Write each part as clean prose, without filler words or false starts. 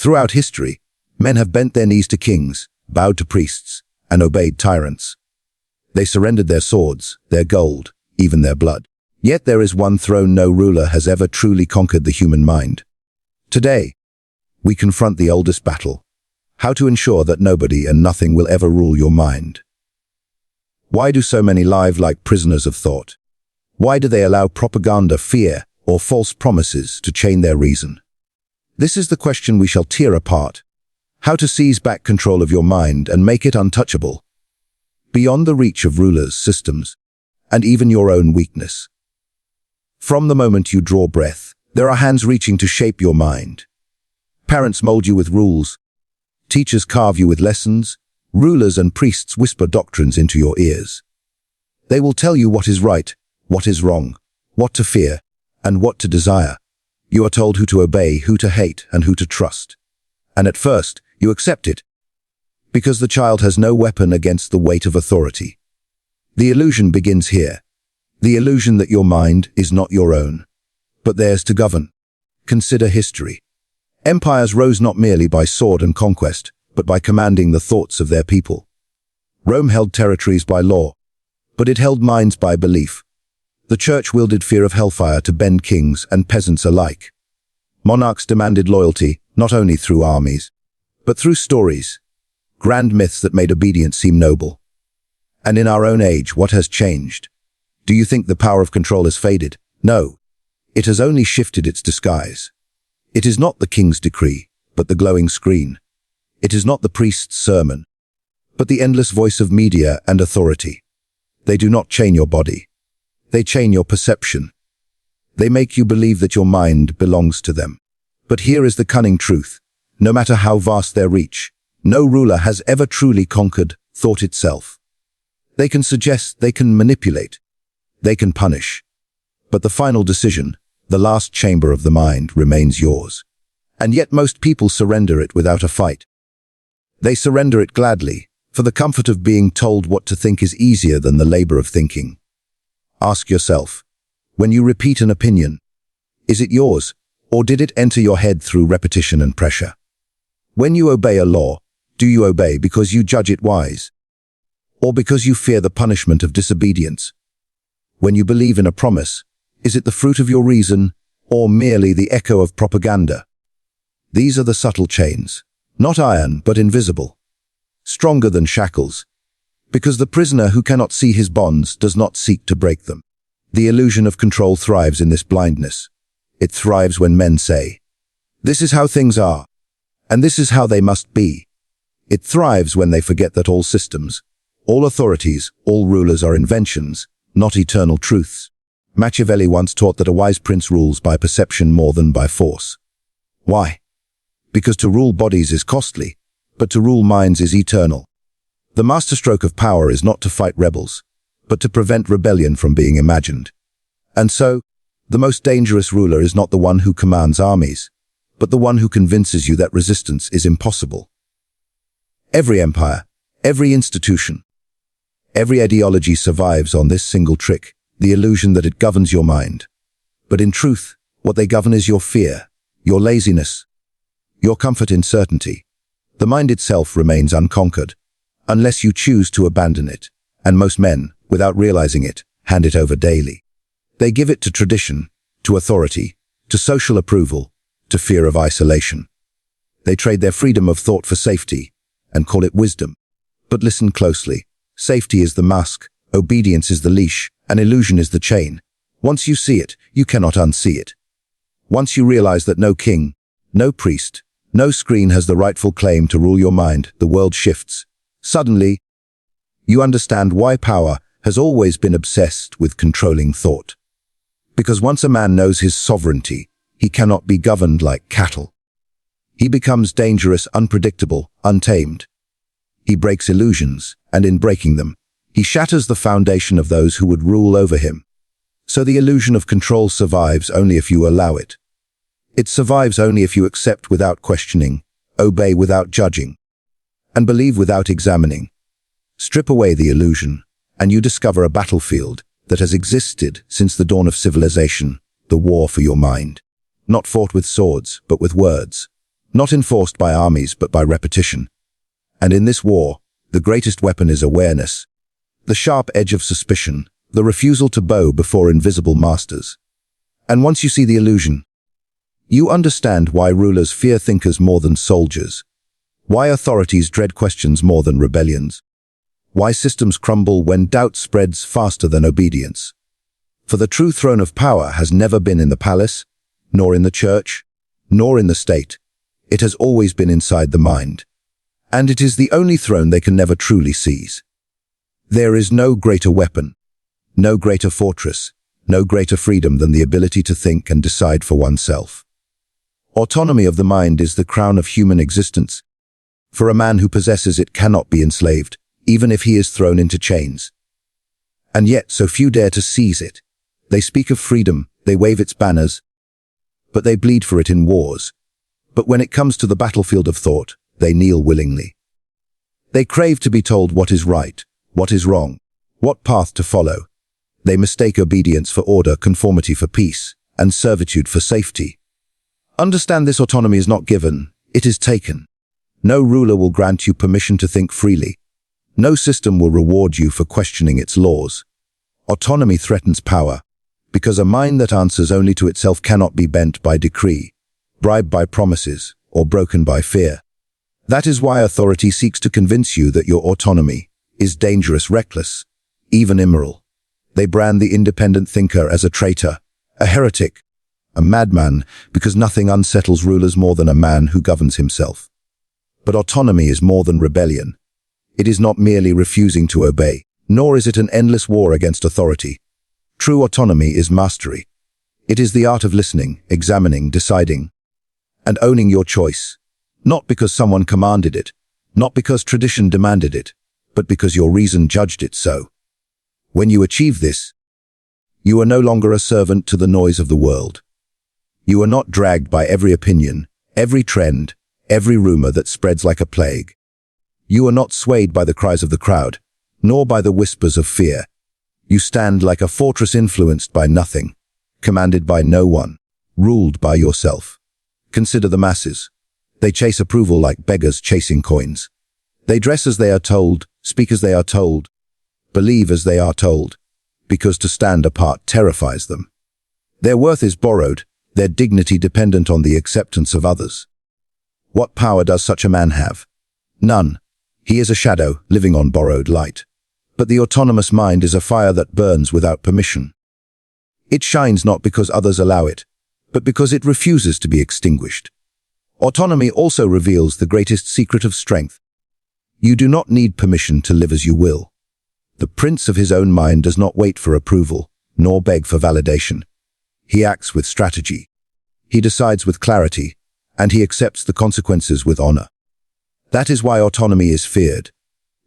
Throughout history, men have bent their knees to kings, bowed to priests, and obeyed tyrants. They surrendered their swords, their gold, even their blood. Yet there is one throne no ruler has ever truly conquered: the human mind. Today, we confront the oldest battle: how to ensure that nobody and nothing will ever rule your mind. Why do so many live like prisoners of thought? Why do they allow propaganda, fear, or false promises to chain their reason? This is the question we shall tear apart: how to seize back control of your mind and make it untouchable, beyond the reach of rulers, systems, and even your own weakness. From the moment you draw breath, there are hands reaching to shape your mind. Parents mold you with rules, teachers carve you with lessons, rulers and priests whisper doctrines into your ears. They will tell you what is right, what is wrong, what to fear, and what to desire. You are told who to obey, who to hate, and who to trust. And at first, you accept it, because the child has no weapon against the weight of authority. The illusion begins here. The illusion that your mind is not your own, but theirs to govern. Consider history. Empires rose not merely by sword and conquest, but by commanding the thoughts of their people. Rome held territories by law, but it held minds by belief. The church wielded fear of hellfire to bend kings and peasants alike. Monarchs demanded loyalty, not only through armies, but through stories, grand myths that made obedience seem noble. And in our own age, what has changed? Do you think the power of control has faded? No, it has only shifted its disguise. It is not the king's decree, but the glowing screen. It is not the priest's sermon, but the endless voice of media and authority. They do not chain your body. They chain your perception. They make you believe that your mind belongs to them. But here is the cunning truth. No matter how vast their reach, no ruler has ever truly conquered thought itself. They can suggest, they can manipulate, they can punish. But the final decision, the last chamber of the mind, remains yours. And yet most people surrender it without a fight. They surrender it gladly, for the comfort of being told what to think is easier than the labor of thinking. Ask yourself, when you repeat an opinion, is it yours, or did it enter your head through repetition and pressure? When you obey a law, do you obey because you judge it wise, or because you fear the punishment of disobedience? When you believe in a promise, is it the fruit of your reason, or merely the echo of propaganda? These are the subtle chains, not iron but invisible, stronger than shackles, because the prisoner who cannot see his bonds does not seek to break them. The illusion of control thrives in this blindness. It thrives when men say, "This is how things are, and this is how they must be." It thrives when they forget that all systems, all authorities, all rulers are inventions, not eternal truths. Machiavelli once taught that a wise prince rules by perception more than by force. Why? Because to rule bodies is costly, but to rule minds is eternal. The masterstroke of power is not to fight rebels, but to prevent rebellion from being imagined. And so, the most dangerous ruler is not the one who commands armies, but the one who convinces you that resistance is impossible. Every empire, every institution, every ideology survives on this single trick, the illusion that it governs your mind. But in truth, what they govern is your fear, your laziness, your comfort in certainty. The mind itself remains unconquered, unless you choose to abandon it, and most men, without realizing it, hand it over daily. They give it to tradition, to authority, to social approval, to fear of isolation. They trade their freedom of thought for safety, and call it wisdom. But listen closely. Safety is the mask, obedience is the leash, and illusion is the chain. Once you see it, you cannot unsee it. Once you realize that no king, no priest, no screen has the rightful claim to rule your mind, the world shifts. Suddenly, you understand why power has always been obsessed with controlling thought. Because once a man knows his sovereignty, he cannot be governed like cattle. He becomes dangerous, unpredictable, untamed. He breaks illusions, and in breaking them, he shatters the foundation of those who would rule over him. So the illusion of control survives only if you allow it. It survives only if you accept without questioning, obey without judging, and believe without examining. Strip away the illusion, and you discover a battlefield that has existed since the dawn of civilization, the war for your mind. Not fought with swords, but with words. not enforced by armies but by repetition. And in this war, the greatest weapon is awareness, the sharp edge of suspicion, the refusal to bow before invisible masters. And once you see the illusion, you understand why rulers fear thinkers more than soldiers, why authorities dread questions more than rebellions, why systems crumble when doubt spreads faster than obedience. For the true throne of power has never been in the palace, nor in the church, nor in the state. It has always been inside the mind. And it is the only throne they can never truly seize. There is no greater weapon, no greater fortress, no greater freedom than the ability to think and decide for oneself. Autonomy of the mind is the crown of human existence. For a man who possesses it cannot be enslaved, even if he is thrown into chains. And yet so few dare to seize it. They speak of freedom, they wave its banners, but they bleed for it in wars. But when it comes to the battlefield of thought, they kneel willingly. They crave to be told what is right, what is wrong, what path to follow. They mistake obedience for order, conformity for peace, and servitude for safety. Understand, this autonomy is not given, it is taken. No ruler will grant you permission to think freely. No system will reward you for questioning its laws. Autonomy threatens power, because a mind that answers only to itself cannot be bent by decree, bribed by promises, or broken by fear. That is why authority seeks to convince you that your autonomy is dangerous, reckless, even immoral. They brand the independent thinker as a traitor, a heretic, a madman, because nothing unsettles rulers more than a man who governs himself. But autonomy is more than rebellion. It is not merely refusing to obey, nor is it an endless war against authority. True autonomy is mastery. It is the art of listening, examining, deciding, and owning your choice, not because someone commanded it, not because tradition demanded it, but because your reason judged it so. When you achieve this, you are no longer a servant to the noise of the world. You are not dragged by every opinion, every trend, every rumor that spreads like a plague. You are not swayed by the cries of the crowd, nor by the whispers of fear. You stand like a fortress influenced by nothing, commanded by no one, ruled by yourself. Consider the masses. They chase approval like beggars chasing coins. They dress as they are told, speak as they are told, believe as they are told, because to stand apart terrifies them. Their worth is borrowed, their dignity dependent on the acceptance of others. What power does such a man have? None. He is a shadow, living on borrowed light. But the autonomous mind is a fire that burns without permission. It shines not because others allow it, but because it refuses to be extinguished. Autonomy also reveals the greatest secret of strength. You do not need permission to live as you will. The prince of his own mind does not wait for approval, nor beg for validation. He acts with strategy. He decides with clarity, and he accepts the consequences with honor. That is why autonomy is feared,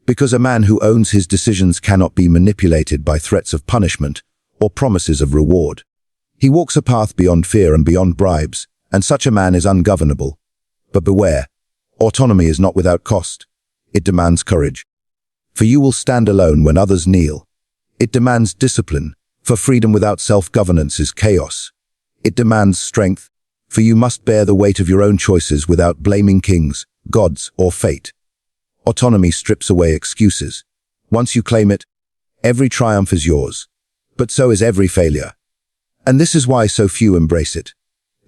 because a man who owns his decisions cannot be manipulated by threats of punishment or promises of reward. He walks a path beyond fear and beyond bribes, and such a man is ungovernable. But beware, autonomy is not without cost. It demands courage. For you will stand alone when others kneel. It demands discipline, for freedom without self-governance is chaos. It demands strength, for you must bear the weight of your own choices without blaming kings, gods, or fate. Autonomy strips away excuses. Once you claim it, every triumph is yours, but so is every failure. And this is why so few embrace it.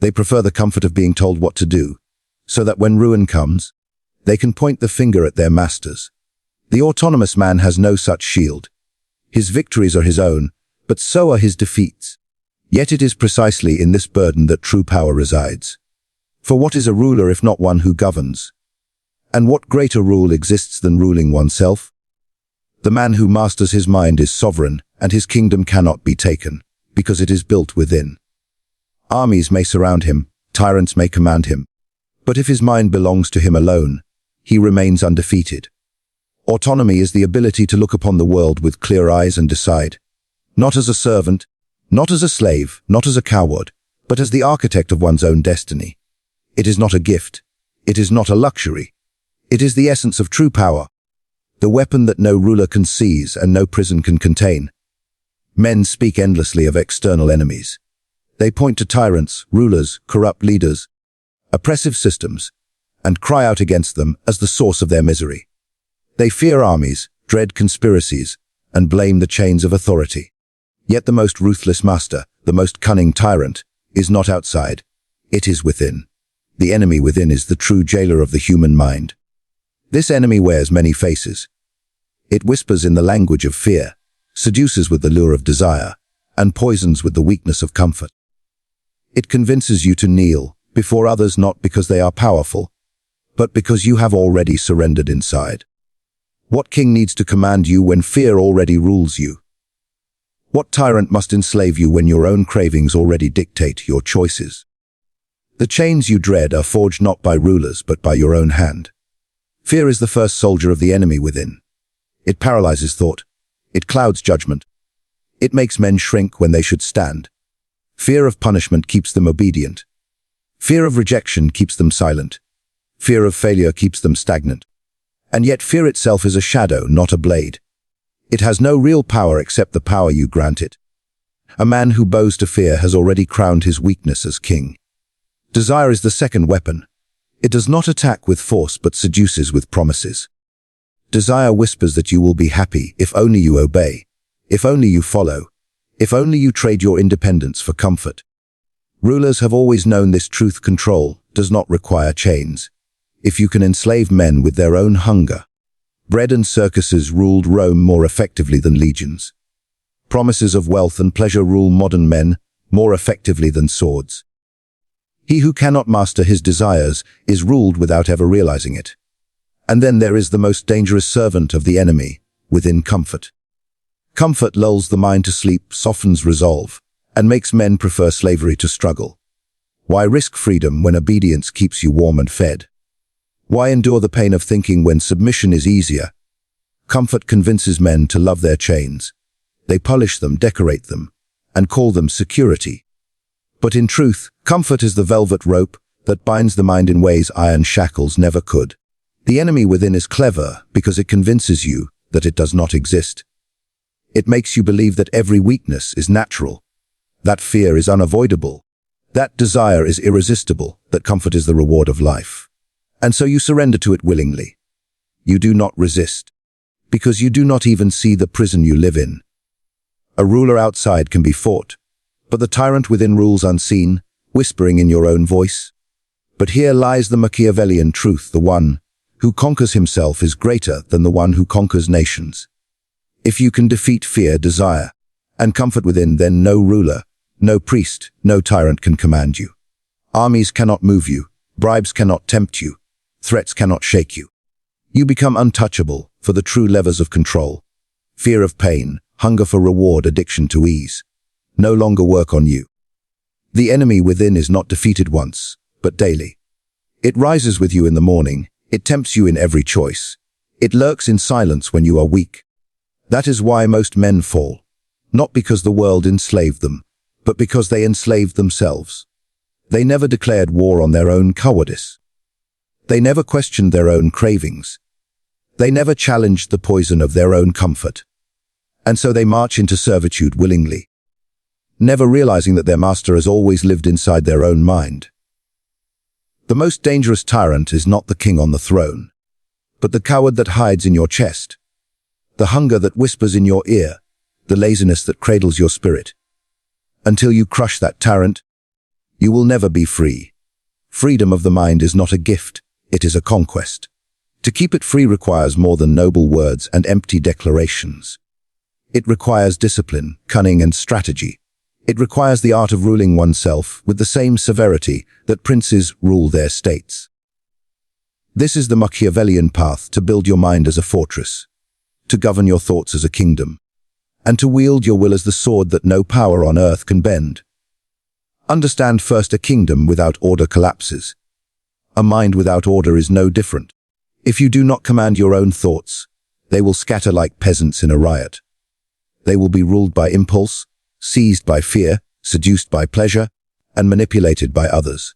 They prefer the comfort of being told what to do, so that when ruin comes, they can point the finger at their masters. The autonomous man has no such shield. His victories are his own, but so are his defeats. Yet it is precisely in this burden that true power resides. For what is a ruler if not one who governs? And what greater rule exists than ruling oneself? The man who masters his mind is sovereign, and his kingdom cannot be taken, because it is built within. Armies may surround him, tyrants may command him, but if his mind belongs to him alone, he remains undefeated. Autonomy is the ability to look upon the world with clear eyes and decide, not as a servant, not as a slave, not as a coward, but as the architect of one's own destiny. It is not a gift. It is not a luxury. It is the essence of true power, the weapon that no ruler can seize and no prison can contain. Men speak endlessly of external enemies. They point to tyrants, rulers, corrupt leaders, oppressive systems, and cry out against them as the source of their misery. They fear armies, dread conspiracies, and blame the chains of authority. Yet the most ruthless master, the most cunning tyrant, is not outside. It is within. The enemy within is the true jailer of the human mind. This enemy wears many faces. It whispers in the language of fear, seduces with the lure of desire, and poisons with the weakness of comfort. It convinces you to kneel before others not because they are powerful, but because you have already surrendered inside. What king needs to command you when fear already rules you? What tyrant must enslave you when your own cravings already dictate your choices? The chains you dread are forged not by rulers but by your own hand. Fear is the first soldier of the enemy within. It paralyzes thought. It clouds judgment. It makes men shrink when they should stand. Fear of punishment keeps them obedient. Fear of rejection keeps them silent. Fear of failure keeps them stagnant. And yet fear itself is a shadow, not a blade. It has no real power except the power you grant it. A man who bows to fear has already crowned his weakness as king. Desire is the second weapon. It does not attack with force but seduces with promises. Desire whispers that you will be happy if only you obey, if only you follow, if only you trade your independence for comfort. Rulers have always known this truth. Control does not require chains. If you can enslave men with their own hunger. Bread and circuses ruled Rome more effectively than legions. Promises of wealth and pleasure rule modern men more effectively than swords. He who cannot master his desires is ruled without ever realizing it. And then there is the most dangerous servant of the enemy, within comfort. Comfort lulls the mind to sleep, softens resolve, and makes men prefer slavery to struggle. Why risk freedom when obedience keeps you warm and fed? Why endure the pain of thinking when submission is easier? Comfort convinces men to love their chains. They polish them, decorate them, and call them security. But in truth, comfort is the velvet rope that binds the mind in ways iron shackles never could. The enemy within is clever because it convinces you that it does not exist. It makes you believe that every weakness is natural, that fear is unavoidable, that desire is irresistible, that comfort is the reward of life. And so you surrender to it willingly. You do not resist, because you do not even see the prison you live in. A ruler outside can be fought, but the tyrant within rules unseen, whispering in your own voice. But here lies the Machiavellian truth. The one who conquers himself is greater than the one who conquers nations. If you can defeat fear, desire, and comfort within, then no ruler, no priest, no tyrant can command you. Armies cannot move you, bribes cannot tempt you, threats cannot shake you. You become untouchable for the true levers of control. Fear of pain, hunger for reward, addiction to ease, no longer work on you. The enemy within is not defeated once, but daily. It rises with you in the morning. It tempts you in every choice. It lurks in silence when you are weak. That is why most men fall, not because the world enslaved them, but because they enslaved themselves. They never declared war on their own cowardice. They never questioned their own cravings. They never challenged the poison of their own comfort. And so they march into servitude willingly, never realizing that their master has always lived inside their own mind. The most dangerous tyrant is not the king on the throne, but the coward that hides in your chest, the hunger that whispers in your ear, the laziness that cradles your spirit. Until you crush that tyrant, you will never be free. Freedom of the mind is not a gift, it is a conquest. To keep it free requires more than noble words and empty declarations. It requires discipline, cunning, and strategy. It requires the art of ruling oneself with the same severity that princes rule their states. This is the Machiavellian path: to build your mind as a fortress, to govern your thoughts as a kingdom, and to wield your will as the sword that no power on earth can bend. Understand first: a kingdom without order collapses. A mind without order is no different. If you do not command your own thoughts, they will scatter like peasants in a riot. They will be ruled by impulse, seized by fear, seduced by pleasure, and manipulated by others.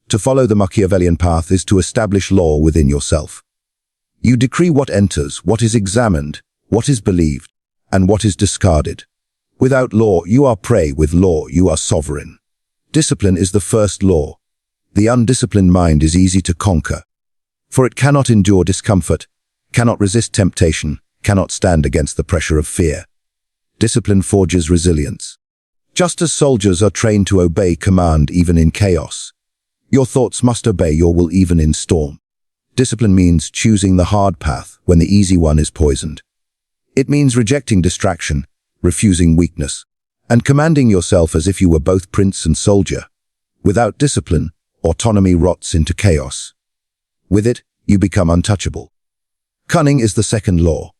To follow the Machiavellian path is to establish law within yourself. You decree what enters, what is examined, what is believed, and what is discarded. Without law, you are prey. With law, you are sovereign. Discipline is the first law. The undisciplined mind is easy to conquer, For it cannot endure discomfort, cannot resist temptation, cannot stand against the pressure of fear. Discipline forges resilience. Just as soldiers are trained to obey command even in chaos, your thoughts must obey your will even in storm. Discipline means choosing the hard path when the easy one is poisoned. It means rejecting distraction, refusing weakness, and commanding yourself as if you were both prince and soldier. Without discipline, autonomy rots into chaos. With it, you become untouchable. Cunning is the second law.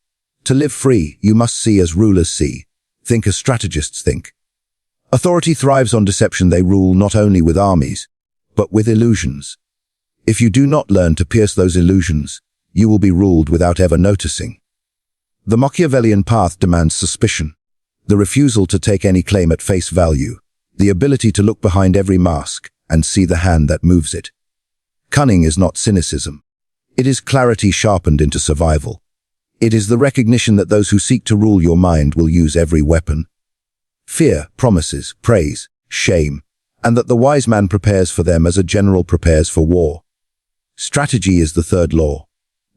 To live free, you must see as rulers see, think as strategists think. Authority thrives on deception. They rule not only with armies, but with illusions. If you do not learn to pierce those illusions, you will be ruled without ever noticing. The Machiavellian path demands suspicion, the refusal to take any claim at face value, the ability to look behind every mask and see the hand that moves it. Cunning is not cynicism. It is clarity sharpened into survival. It is the recognition that those who seek to rule your mind will use every weapon. Fear, promises, praise, shame, and that the wise man prepares for them as a general prepares for war. Strategy is the third law.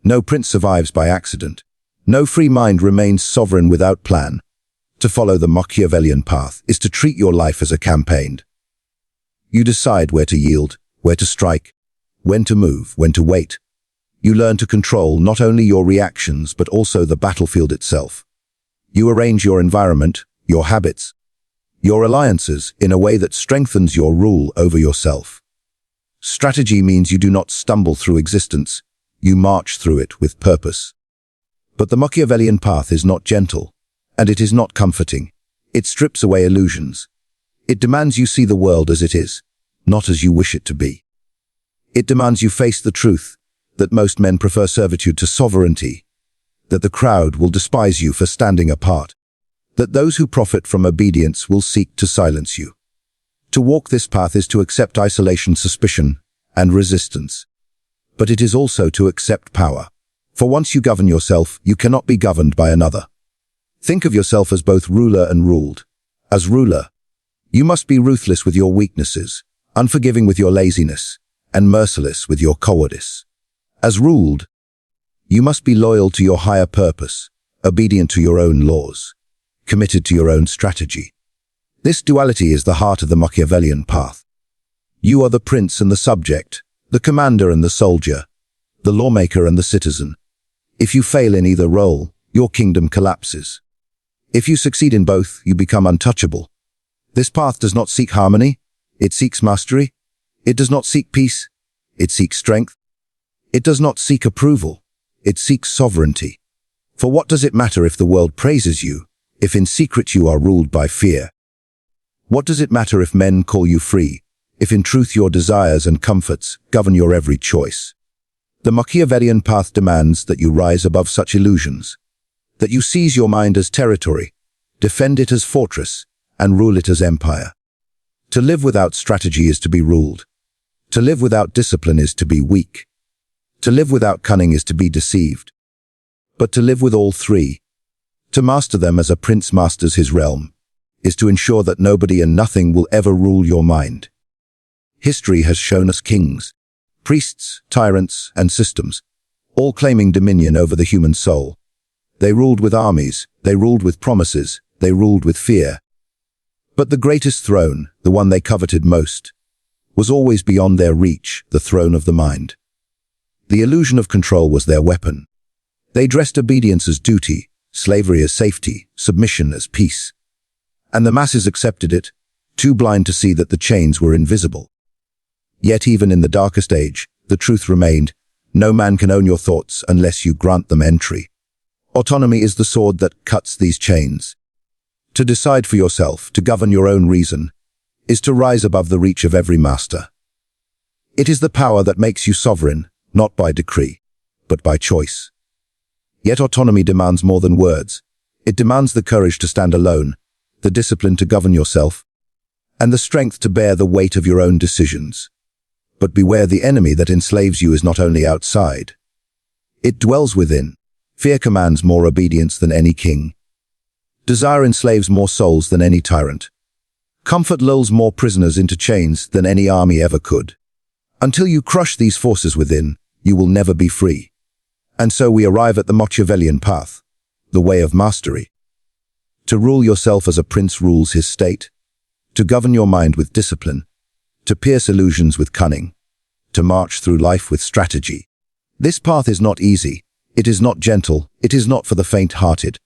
No prince survives by accident. No free mind remains sovereign without plan. To follow the Machiavellian path is to treat your life as a campaign. You decide where to yield, where to strike, when to move, when to wait. You learn to control not only your reactions but also the battlefield itself. You arrange your environment, your habits, your alliances in a way that strengthens your rule over yourself. Strategy means you do not stumble through existence, you march through it with purpose. But the Machiavellian path is not gentle, and it is not comforting. It strips away illusions. It demands you see the world as it is, not as you wish it to be. It demands you face the truth, that most men prefer servitude to sovereignty, that the crowd will despise you for standing apart, that those who profit from obedience will seek to silence you. To walk this path is to accept isolation, suspicion, and resistance. But it is also to accept power. For once you govern yourself, you cannot be governed by another. Think of yourself as both ruler and ruled. As ruler, you must be ruthless with your weaknesses, unforgiving with your laziness, and merciless with your cowardice. As ruled, you must be loyal to your higher purpose, obedient to your own laws, committed to your own strategy. This duality is the heart of the Machiavellian path. You are the prince and the subject, the commander and the soldier, the lawmaker and the citizen. If you fail in either role, your kingdom collapses. If you succeed in both, you become untouchable. This path does not seek harmony, it seeks mastery. It does not seek peace, it seeks strength. It does not seek approval, it seeks sovereignty. For what does it matter if the world praises you, if in secret you are ruled by fear? What does it matter if men call you free, if in truth your desires and comforts govern your every choice? The Machiavellian path demands that you rise above such illusions, that you seize your mind as territory, defend it as fortress, and rule it as empire. To live without strategy is to be ruled. To live without discipline is to be weak. To live without cunning is to be deceived. But to live with all three, to master them as a prince masters his realm, is to ensure that nobody and nothing will ever rule your mind. History has shown us kings, priests, tyrants, and systems, all claiming dominion over the human soul. They ruled with armies, they ruled with promises, they ruled with fear. But the greatest throne, the one they coveted most, was always beyond their reach, the throne of the mind. The illusion of control was their weapon. They dressed obedience as duty, slavery as safety, submission as peace. And the masses accepted it, too blind to see that the chains were invisible. Yet even in the darkest age, the truth remained, no man can own your thoughts unless you grant them entry. Autonomy is the sword that cuts these chains. To decide for yourself, to govern your own reason, is to rise above the reach of every master. It is the power that makes you sovereign, not by decree, but by choice. Yet autonomy demands more than words. It demands the courage to stand alone, the discipline to govern yourself, and the strength to bear the weight of your own decisions. But beware, the enemy that enslaves you is not only outside. It dwells within. Fear commands more obedience than any king. Desire enslaves more souls than any tyrant. Comfort lulls more prisoners into chains than any army ever could. Until you crush these forces within, you will never be free. And so we arrive at the Machiavellian path, the way of mastery. To rule yourself as a prince rules his state, to govern your mind with discipline, to pierce illusions with cunning, to march through life with strategy. This path is not easy, it is not gentle, it is not for the faint-hearted.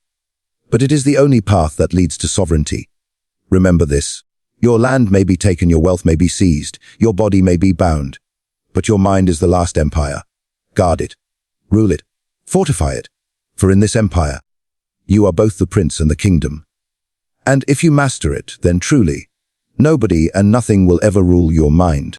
But it is the only path that leads to sovereignty. Remember this, your land may be taken, your wealth may be seized, your body may be bound, but your mind is the last empire. Guard it, rule it, fortify it, for in this empire, you are both the prince and the kingdom. And if you master it, then truly, nobody and nothing will ever rule your mind.